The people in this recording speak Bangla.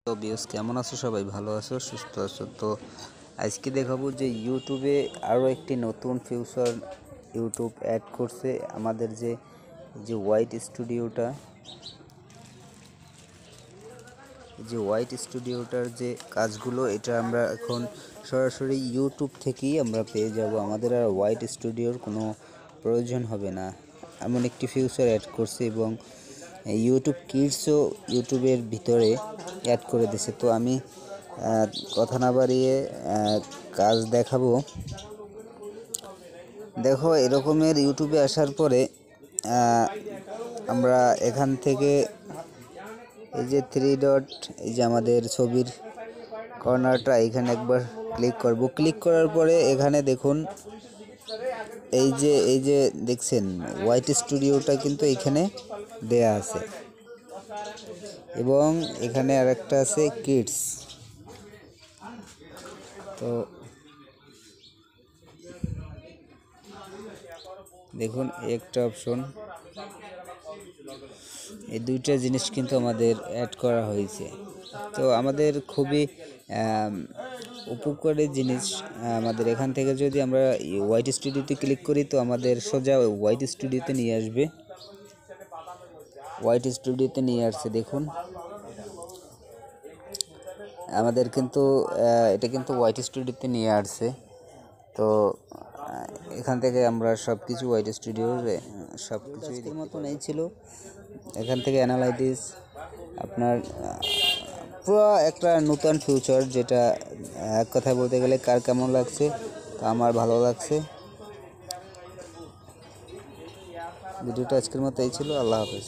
তো ভিউয়ার্স কেমন আছো? সবাই ভালো আছো, সুস্থ আছো? তো আজকে দেখাবো যে ইউটিউবে আরও একটি নতুন ফিউচার ইউটিউব অ্যাড করছে। আমাদের যে যে হোয়াইট স্টুডিওটার যে কাজগুলো, এটা আমরা এখন সরাসরি ইউটিউব থেকেই আমরা পেয়ে যাব। আমাদের আর হোয়াইট স্টুডিওর কোনো প্রয়োজন হবে না, এমন একটি ফিউচার অ্যাড করছে। এবং ইউটিউব কিডসও ইউটিউবের ভিতরে অ্যাড করে দিয়েছে। তো আমি কথা না বাড়িয়ে কাজ দেখাবো। দেখো, এরকমের ইউটিউবে আসার পরে আমরা এখান থেকে এই যে 3 ডট, এই যে আমাদের ছবির কর্নারটা, এখানে একবার ক্লিক করব। ক্লিক করার পরে এখানে দেখুন, এই যে দেখছেন হোয়াইট স্টুডিওটা কিন্তু এখানে দেয়া আছে, এবং এখানে আরেকটা আছে কিডস। তো দেখুন একটা অপশন, এই দুইটা জিনিস কিন্তু আমাদের অ্যাড করা হয়েছে। তো আমাদের খুবই উপকারী জিনিস। আমাদের এখান থেকে যদি আমরা হোয়াইট স্টুডিওতে ক্লিক করি, তো আমাদের সোজা হোয়াইট স্টুডিওতে নিয়ে আসবে। হোয়াইট স্টুডিওতে নিয়ে আসছে, দেখুন আমাদের কিন্তু এটা কিন্তু হোয়াইট স্টুডিওতে নিয়ে আসছে। তো এখান থেকে আমরা সব কিছু হোয়াইট স্টুডিওর সব কিছুই মতন এই ছিল। এখান থেকে অ্যানালাইটিস আপনার পুরো একটা নতুন ফিউচার, যেটা এক কথায় বলতে গেলে কার কেমন লাগছে, তো আমার ভালো লাগছে। ভিডিওটা আজকের মতো এই ছিল। আল্লাহ হাফেজ।